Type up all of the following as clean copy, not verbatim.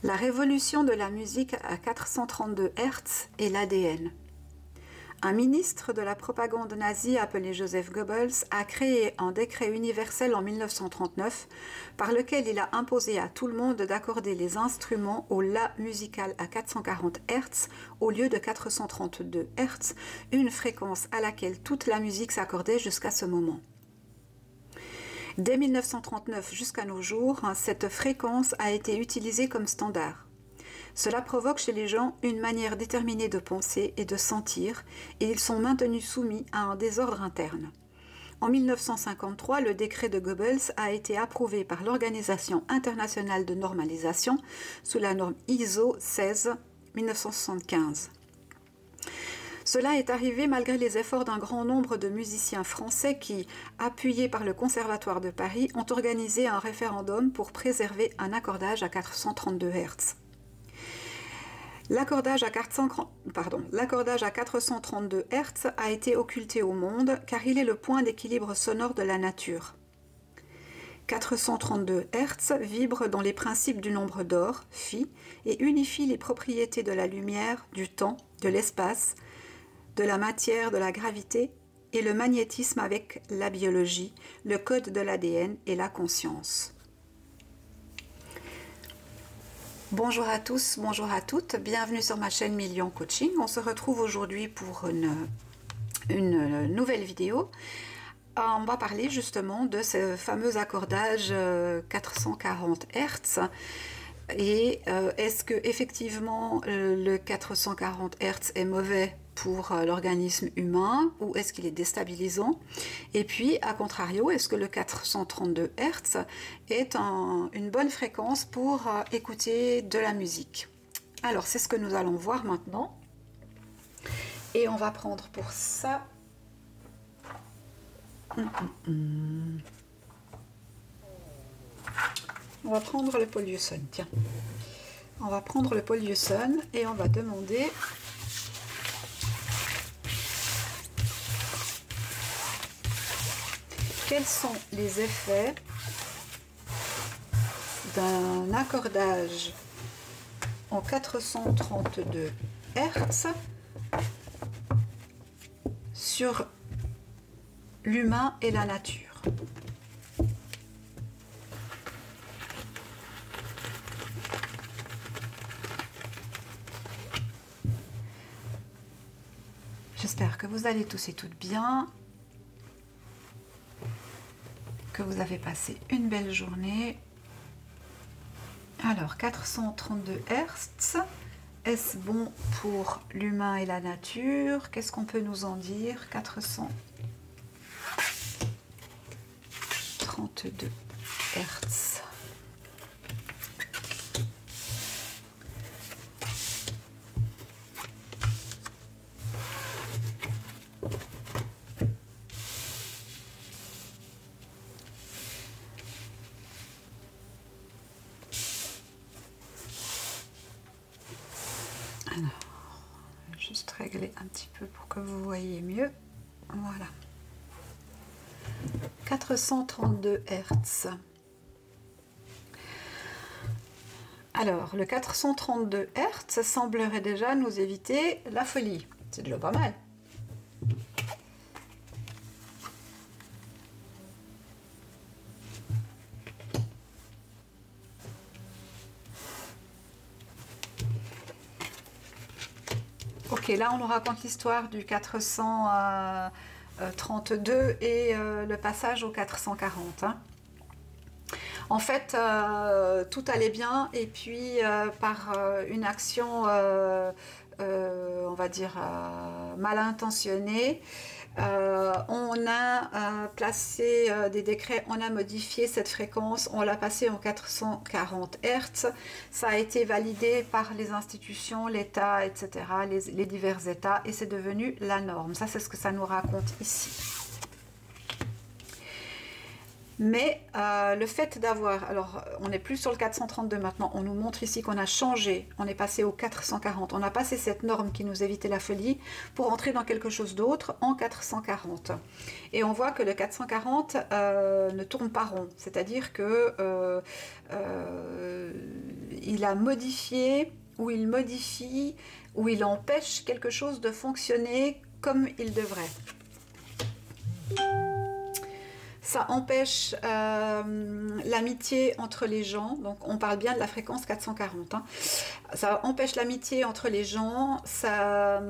La révolution de la musique à 432 Hz est l'ADN. Un ministre de la propagande nazie appelé Joseph Goebbels a créé un décret universel en 1939 par lequel il a imposé à tout le monde d'accorder les instruments au La musical à 440 Hz au lieu de 432 Hz, une fréquence à laquelle toute la musique s'accordait jusqu'à ce moment. Dès 1939 jusqu'à nos jours, cette fréquence a été utilisée comme standard. Cela provoque chez les gens une manière déterminée de penser et de sentir, et ils sont maintenus soumis à un désordre interne. En 1953, le décret de Goebbels a été approuvé par l'Organisation internationale de normalisation sous la norme ISO 16-1975. Cela est arrivé malgré les efforts d'un grand nombre de musiciens français qui, appuyés par le Conservatoire de Paris, ont organisé un référendum pour préserver un accordage à 432 Hz. L'accordage à 432 Hz a été occulté au monde car il est le point d'équilibre sonore de la nature. 432 Hz vibre dans les principes du nombre d'or, Φ, et unifie les propriétés de la lumière, du temps, de l'espace, de la matière, de la gravité et le magnétisme avec la biologie, le code de l'ADN et la conscience. Bonjour à tous, bonjour à toutes, bienvenue sur ma chaîne Million Coaching. On se retrouve aujourd'hui pour une nouvelle vidéo. On va parler justement de ce fameux accordage 440 Hz. Et est-ce que effectivement le 440 Hz est mauvais pour l'organisme humain ou est-ce qu'il est déstabilisant? Et puis, à contrario, est-ce que le 432 Hz est une bonne fréquence pour écouter de la musique? Alors, c'est ce que nous allons voir maintenant. Et on va prendre pour ça... On va prendre le Polyuson, tiens. On va prendre le Polyuson et on va demander... Quels sont les effets d'un accordage en 432 Hz sur l'humain et la nature? J'espère que vous allez tous et toutes bien, que vous avez passé une belle journée. Alors, 432 Hz, est-ce bon pour l'humain et la nature? Qu'est-ce qu'on peut nous en dire? 432 Hz. Alors, je vais juste régler un petit peu pour que vous voyez mieux. Voilà. 432 Hz. Alors, le 432 Hz semblerait déjà nous éviter la folie. C'est déjà pas mal. Ok, là on nous raconte l'histoire du 432 et le passage au 440. Hein. En fait, tout allait bien et puis par une action, on va dire, mal intentionnée, on a placé des décrets, on a modifié cette fréquence, on l'a passé en 440 Hz. Ça a été validé par les institutions, l'État, etc., les divers États, et c'est devenu la norme. Ça, c'est ce que ça nous raconte ici. Mais le fait d'avoir, alors on n'est plus sur le 432 maintenant, on nous montre ici qu'on a changé, on est passé au 440, on a passé cette norme qui nous évitait la folie pour entrer dans quelque chose d'autre en 440. Et on voit que le 440 ne tourne pas rond, c'est-à-dire que il a modifié, ou il modifie, ou il empêche quelque chose de fonctionner comme il devrait. Ça empêche l'amitié entre les gens, donc on parle bien de la fréquence 440. Hein. Ça empêche l'amitié entre les gens, ça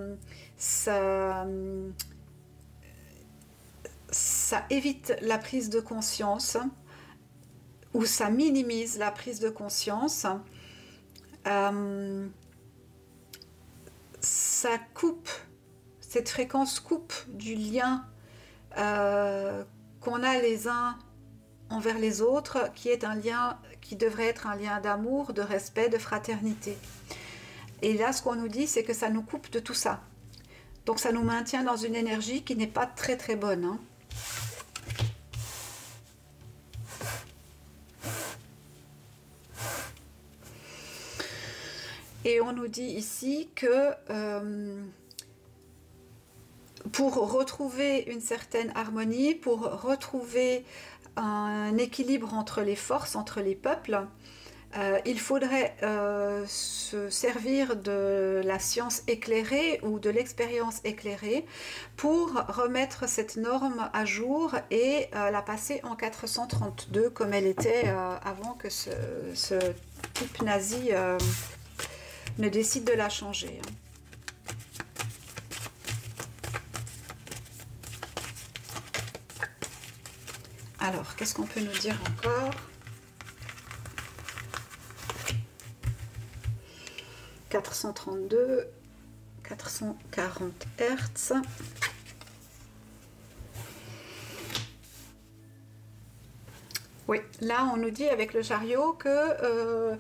évite la prise de conscience, ou ça minimise la prise de conscience. Ça coupe, cette fréquence coupe du lien qu'on a les uns envers les autres, qui est un lien qui devrait être un lien d'amour, de respect, de fraternité. Et là, ce qu'on nous dit, c'est que ça nous coupe de tout ça. Donc ça nous maintient dans une énergie qui n'est pas très très bonne. Hein. Et on nous dit ici que pour retrouver une certaine harmonie, pour retrouver un équilibre entre les forces, entre les peuples, il faudrait se servir de la science éclairée ou de l'expérience éclairée pour remettre cette norme à jour et la passer en 432 comme elle était avant que ce type nazi ne décide de la changer. Alors, qu'est-ce qu'on peut nous dire encore? 432, 440 Hertz. Oui, là on nous dit avec le chariot que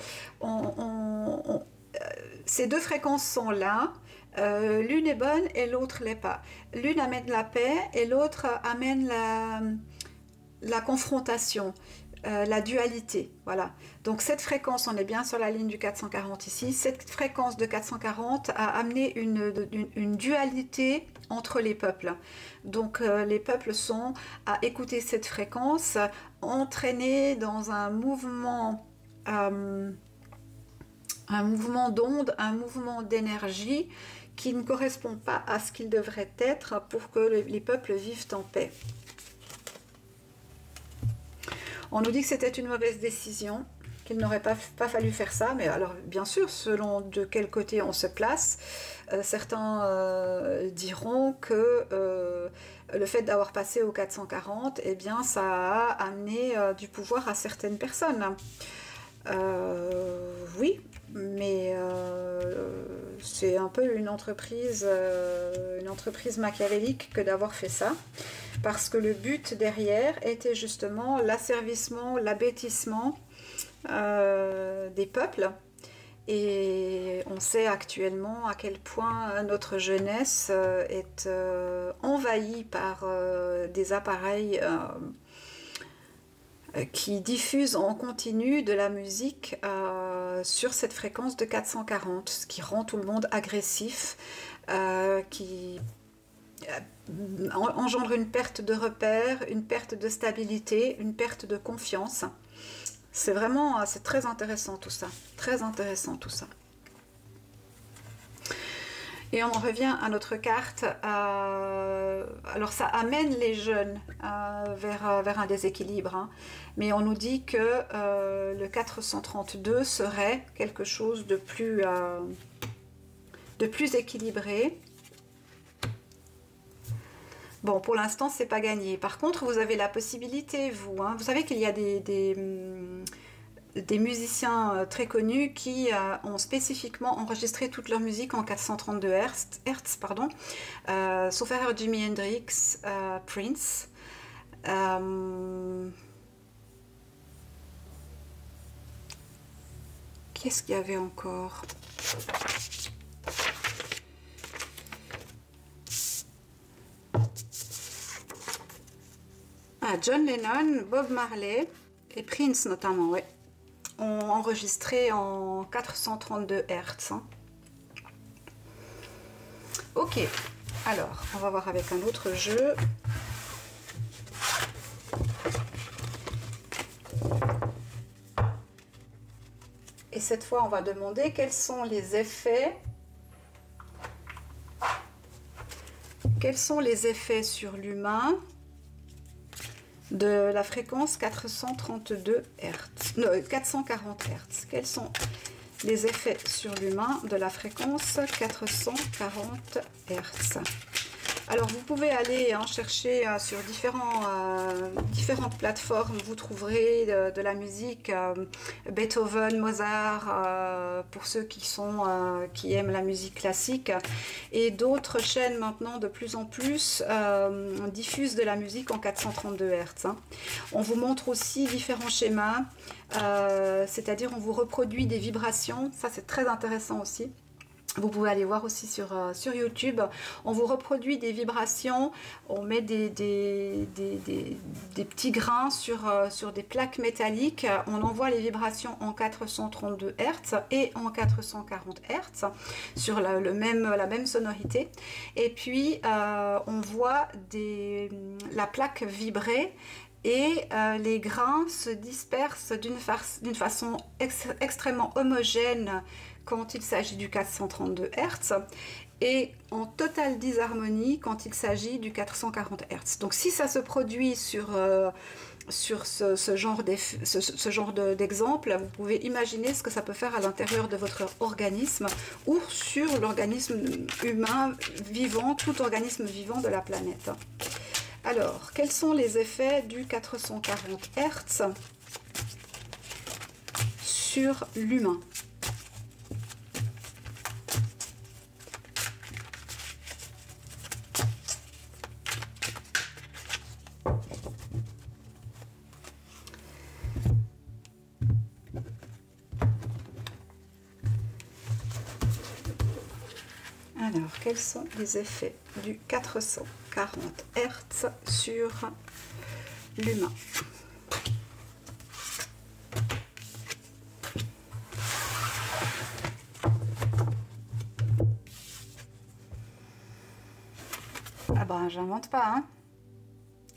ces deux fréquences sont là. L'une est bonne et l'autre l'est pas. L'une amène la paix et l'autre amène la confrontation, la dualité. Voilà. Donc cette fréquence, on est bien sur la ligne du 440 ici, cette fréquence de 440 a amené une dualité entre les peuples. Donc les peuples sont à écouter cette fréquence, entraînés dans un mouvement d'onde, un mouvement d'énergie qui ne correspond pas à ce qu'il devrait être pour que les peuples vivent en paix. On nous dit que c'était une mauvaise décision, qu'il n'aurait pas fallu faire ça, mais alors bien sûr, selon de quel côté on se place, certains diront que le fait d'avoir passé au 440, eh bien, ça a amené du pouvoir à certaines personnes. Oui, mais c'est un peu une entreprise machiavélique que d'avoir fait ça, parce que le but derrière était justement l'asservissement, l'abêtissement des peuples. Et on sait actuellement à quel point notre jeunesse est envahie par des appareils qui diffusent en continu de la musique sur cette fréquence de 440, ce qui rend tout le monde agressif, qui engendre une perte de repères, une perte de stabilité, une perte de confiance. C'est vraiment, c'est très intéressant tout ça, très intéressant tout ça. Et on en revient à notre carte. Alors ça amène les jeunes vers un déséquilibre, hein. Mais on nous dit que le 432 serait quelque chose de plus équilibré. Bon, pour l'instant, c'est pas gagné. Par contre, vous avez la possibilité, vous, hein, vous savez qu'il y a des musiciens très connus qui ont spécifiquement enregistré toute leur musique en 432 Hz, pardon, sauf erreur Jimi Hendrix, Prince. Qu'est-ce qu'il y avait encore ? Ah, John Lennon, Bob Marley et Prince notamment, ouais, ont enregistré en 432 Hz. Hein. Ok, alors on va voir avec un autre jeu. Et cette fois, on va demander quels sont les effets. Quels sont les effets sur l'humain de la fréquence 432 Hz, non, 440 Hz. Quels sont les effets sur l'humain de la fréquence 440 Hz? Alors vous pouvez aller chercher sur différentes plateformes, vous trouverez de la musique Beethoven, Mozart, pour ceux qui aiment la musique classique, et d'autres chaînes maintenant de plus en plus diffusent de la musique en 432 Hz. Hein. On vous montre aussi différents schémas, c'est-à-dire on vous reproduit des vibrations, ça c'est très intéressant aussi. Vous pouvez aller voir aussi sur YouTube. On vous reproduit des vibrations, on met des petits grains sur des plaques métalliques. On envoie les vibrations en 432 Hz et en 440 Hz sur la même sonorité. Et puis, on voit la plaque vibrer. Et les grains se dispersent d'une façon extrêmement homogène quand il s'agit du 432 Hz et en totale disharmonie quand il s'agit du 440 Hz. Donc si ça se produit sur ce genre d'exemple, vous pouvez imaginer ce que ça peut faire à l'intérieur de votre organisme ou sur l'organisme humain vivant, tout organisme vivant de la planète. Alors, quels sont les effets du 440 Hz sur l'humain? Alors, quels sont les effets du 440 Hz sur l'humain? Ah ben, j'invente pas, hein.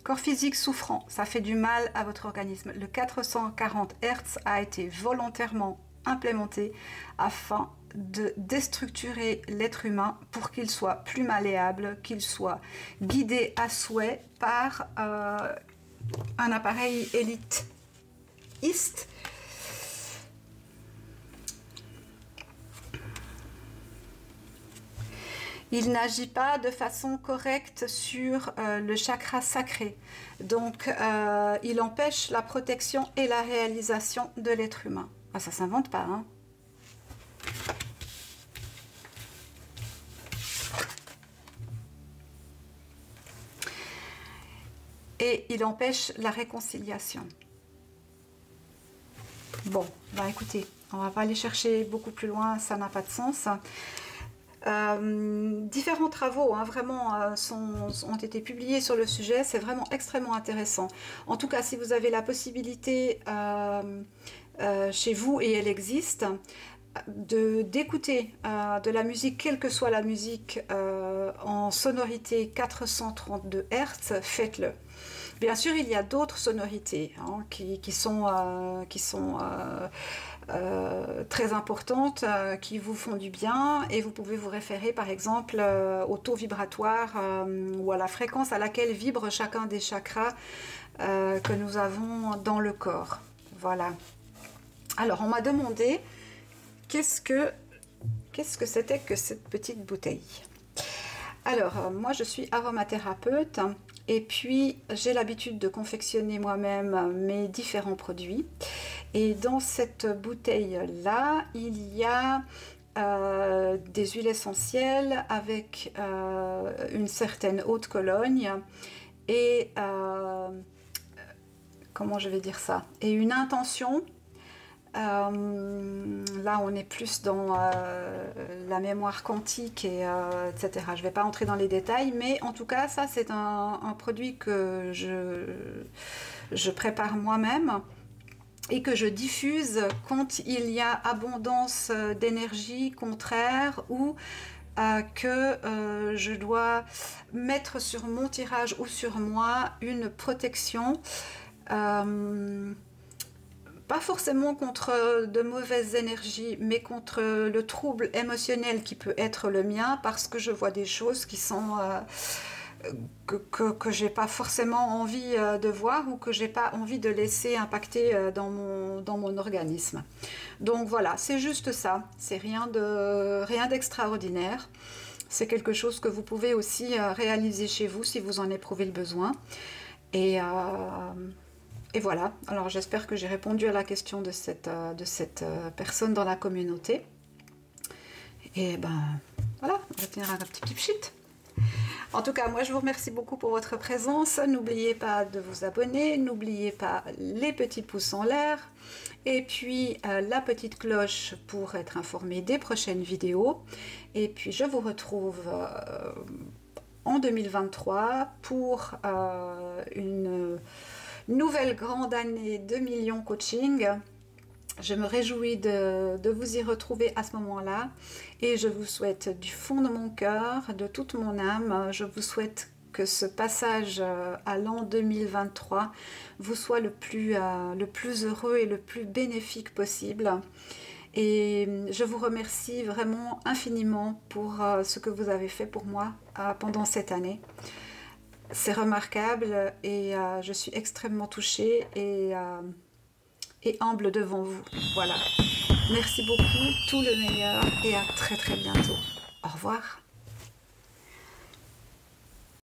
Corps physique souffrant, ça fait du mal à votre organisme. Le 440 Hz a été volontairement implémenté afin de déstructurer l'être humain pour qu'il soit plus malléable, qu'il soit guidé à souhait par un appareil élitiste. Il n'agit pas de façon correcte sur le chakra sacré. Donc, il empêche la protection et la réalisation de l'être humain. Ah, ça ne s'invente pas, hein. Et il empêche la réconciliation. Bon, bah écoutez, on va pas aller chercher beaucoup plus loin, ça n'a pas de sens. Différents travaux vraiment ont été publiés sur le sujet, c'est vraiment extrêmement intéressant. En tout cas, si vous avez la possibilité chez vous, et elle existe, d'écouter de la musique, quelle que soit la musique, en sonorité 432 Hz, faites-le. Bien sûr, il y a d'autres sonorités hein, qui sont très importantes, qui vous font du bien, et vous pouvez vous référer par exemple au taux vibratoire ou à la fréquence à laquelle vibre chacun des chakras que nous avons dans le corps. Voilà. Alors, on m'a demandé qu'est-ce que c'était que cette petite bouteille. Alors, moi je suis aromathérapeute et puis j'ai l'habitude de confectionner moi-même mes différents produits. Et dans cette bouteille-là, il y a des huiles essentielles avec une certaine eau de Cologne et comment je vais dire ça, et une intention Là, on est plus dans la mémoire quantique, et, etc. Je ne vais pas entrer dans les détails, mais en tout cas, ça, c'est un produit que je prépare moi-même et que je diffuse quand il y a abondance d'énergie contraire ou que je dois mettre sur mon tirage ou sur moi une protection, pas forcément contre de mauvaises énergies, mais contre le trouble émotionnel qui peut être le mien, parce que je vois des choses qui sont que j'ai pas forcément envie de voir, ou que j'ai pas envie de laisser impacter dans mon organisme. Donc voilà, c'est juste ça, c'est rien d'extraordinaire. C'est quelque chose que vous pouvez aussi réaliser chez vous si vous en éprouvez le besoin. Et voilà, alors j'espère que j'ai répondu à la question de cette personne dans la communauté. Et ben voilà, je tiendrai un petit pchit. En tout cas, moi je vous remercie beaucoup pour votre présence. N'oubliez pas de vous abonner, n'oubliez pas les petits pouces en l'air, et puis la petite cloche pour être informé des prochaines vidéos. Et puis je vous retrouve en 2023 pour une nouvelle grande année de Millions Coaching. Je me réjouis de vous y retrouver à ce moment-là, et je vous souhaite du fond de mon cœur, de toute mon âme, je vous souhaite que ce passage à l'an 2023 vous soit le plus heureux et le plus bénéfique possible. Et je vous remercie vraiment infiniment pour ce que vous avez fait pour moi pendant cette année. C'est remarquable, et je suis extrêmement touchée et humble devant vous. Voilà. Merci beaucoup, tout le meilleur, et à très très bientôt. Au revoir.